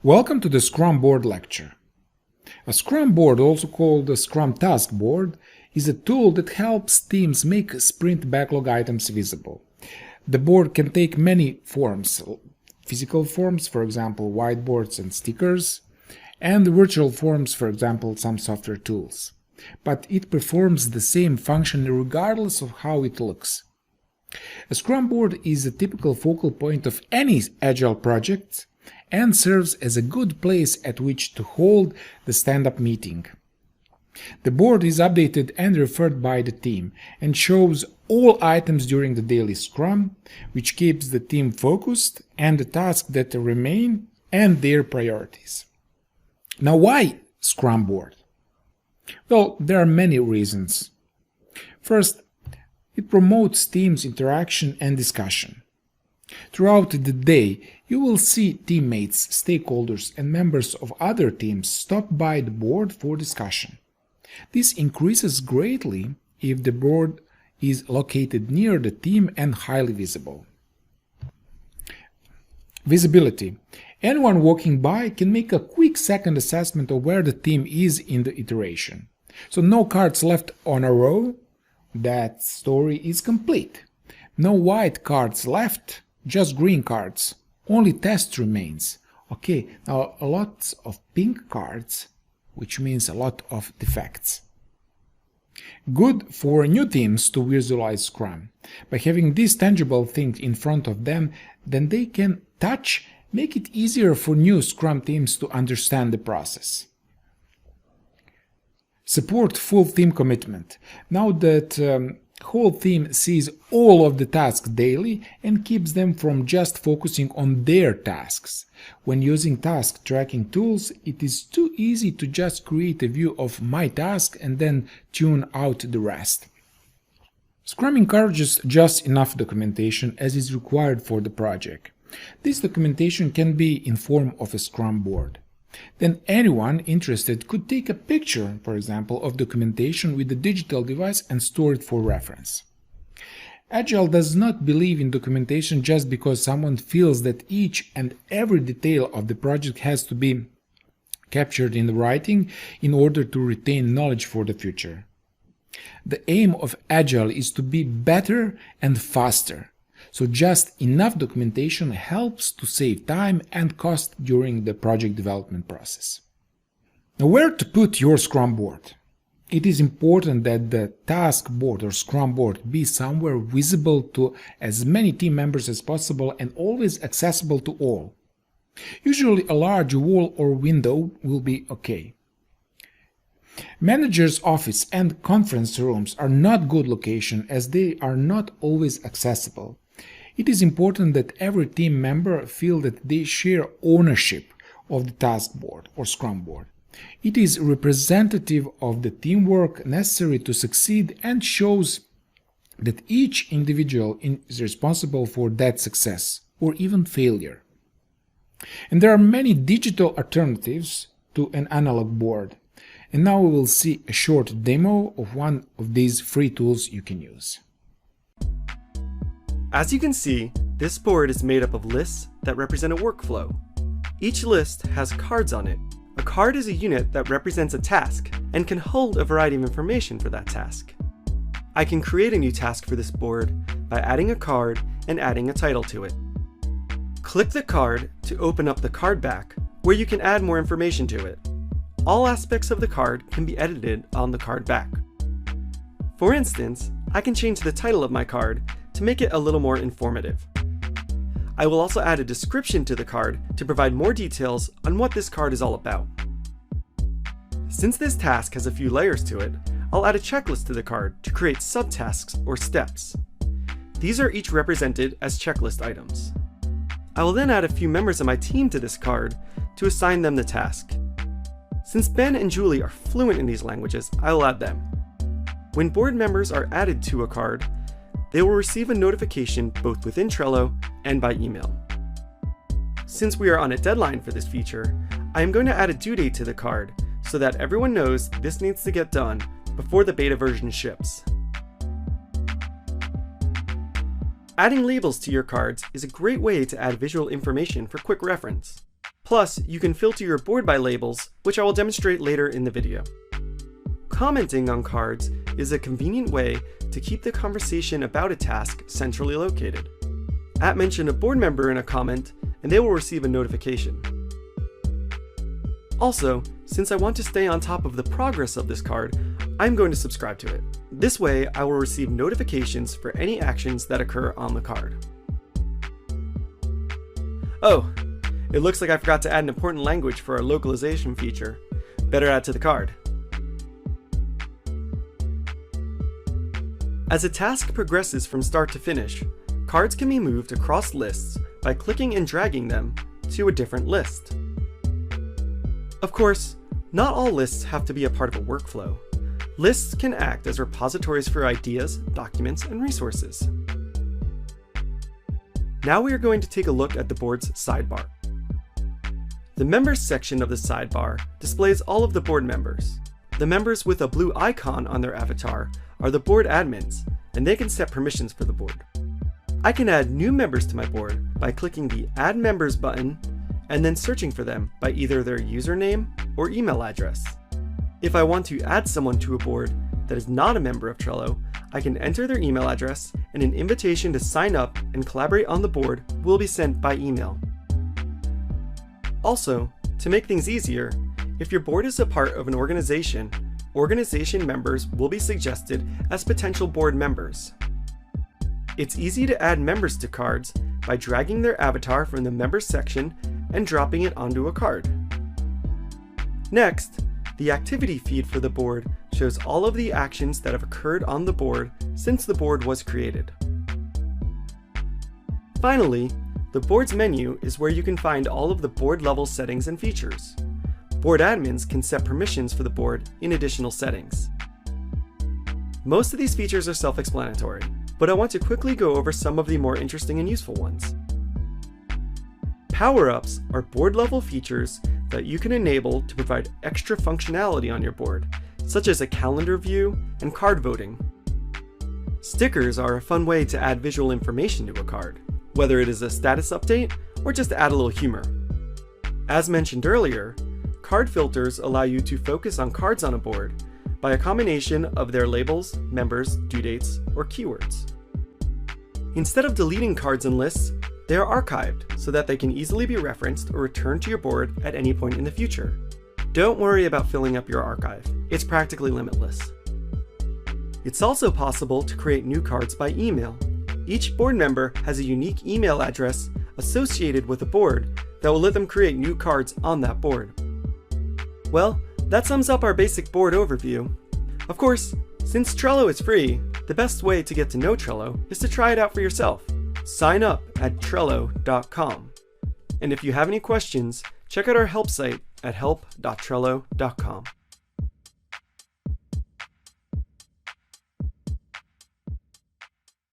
Welcome to the Scrum Board lecture. A Scrum Board, also called the Scrum Task Board, is a tool that helps teams make sprint backlog items visible. The board can take many forms: physical forms, for example, whiteboards and stickers, and virtual forms, for example, some software tools. But it performs the same function regardless of how it looks. A Scrum Board is a typical focal point of any agile project and serves as a good place at which to hold the stand-up meeting. The board is updated and referred by the team and shows all items during the daily Scrum, which keeps the team focused and the tasks that remain and their priorities. Now, why Scrum Board? Well, there are many reasons. First, it promotes teams' interaction and discussion. Throughout the day, you will see teammates, stakeholders, and members of other teams stop by the board for discussion. This increases greatly if the board is located near the team and highly visible. Visibility. Anyone walking by can make a quick second assessment of where the team is in the iteration. So no cards left on a row, that story is complete. No white cards left, just green cards. Only test remains. Okay, now a lot of pink cards, which means a lot of defects. Good for new teams to visualize Scrum. By having these tangible things in front of them, then they can touch, make it easier for new Scrum teams to understand the process. Support full team commitment. Now that whole team sees all of the tasks daily and keeps them from just focusing on their tasks. When using task tracking tools, it is too easy to just create a view of my task and then tune out the rest. Scrum encourages just enough documentation as is required for the project. This documentation can be in form of a Scrum board. Then anyone interested could take a picture, for example, of documentation with a digital device and store it for reference. Agile does not believe in documentation just because someone feels that each and every detail of the project has to be captured in writing in order to retain knowledge for the future. The aim of Agile is to be better and faster. So just enough documentation helps to save time and cost during the project development process. Now, where to put your Scrum board? It is important that the task board or Scrum board be somewhere visible to as many team members as possible and always accessible to all. Usually a large wall or window will be okay. Manager's office and conference rooms are not good locations as they are not always accessible. It is important that every team member feel that they share ownership of the task board or Scrum board. It is representative of the teamwork necessary to succeed and shows that each individual is responsible for that success or even failure. And there are many digital alternatives to an analog board. And now we will see a short demo of one of these free tools you can use. As you can see, this board is made up of lists that represent a workflow. Each list has cards on it. A card is a unit that represents a task and can hold a variety of information for that task. I can create a new task for this board by adding a card and adding a title to it. Click the card to open up the card back, where you can add more information to it. All aspects of the card can be edited on the card back. For instance, I can change the title of my card to make it a little more informative. I will also add a description to the card to provide more details on what this card is all about. Since this task has a few layers to it, I'll add a checklist to the card to create subtasks or steps. These are each represented as checklist items. I will then add a few members of my team to this card to assign them the task. Since Ben and Julie are fluent in these languages, I will add them. When board members are added to a card, they will receive a notification both within Trello and by email. Since we are on a deadline for this feature, I am going to add a due date to the card so that everyone knows this needs to get done before the beta version ships. Adding labels to your cards is a great way to add visual information for quick reference. Plus, you can filter your board by labels, which I will demonstrate later in the video. Commenting on cards is a convenient way to keep the conversation about a task centrally located. @mention a board member in a comment, and they will receive a notification. Also, since I want to stay on top of the progress of this card, I'm going to subscribe to it. This way, I will receive notifications for any actions that occur on the card. Oh, it looks like I forgot to add an important language for our localization feature. Better add to the card. As a task progresses from start to finish, cards can be moved across lists by clicking and dragging them to a different list. Of course, not all lists have to be a part of a workflow. Lists can act as repositories for ideas, documents, and resources. Now we are going to take a look at the board's sidebar. The Members section of the sidebar displays all of the board members. The members with a blue icon on their avatar are the board admins, and they can set permissions for the board. I can add new members to my board by clicking the Add Members button and then searching for them by either their username or email address. If I want to add someone to a board that is not a member of Trello, I can enter their email address and an invitation to sign up and collaborate on the board will be sent by email. Also, to make things easier, if your board is a part of an organization, organization members will be suggested as potential board members. It's easy to add members to cards by dragging their avatar from the Members section and dropping it onto a card. Next, the activity feed for the board shows all of the actions that have occurred on the board since the board was created. Finally, the board's menu is where you can find all of the board level settings and features. Board admins can set permissions for the board in additional settings. Most of these features are self-explanatory, but I want to quickly go over some of the more interesting and useful ones. Power-ups are board-level features that you can enable to provide extra functionality on your board, such as a calendar view and card voting. Stickers are a fun way to add visual information to a card, whether it is a status update or just to add a little humor. As mentioned earlier, card filters allow you to focus on cards on a board by a combination of their labels, members, due dates, or keywords. Instead of deleting cards and lists, they are archived so that they can easily be referenced or returned to your board at any point in the future. Don't worry about filling up your archive, it's practically limitless. It's also possible to create new cards by email. Each board member has a unique email address associated with a board that will let them create new cards on that board. Well, that sums up our basic board overview. Of course, since Trello is free, the best way to get to know Trello is to try it out for yourself. Sign up at Trello.com. And if you have any questions, check out our help site at help.trello.com.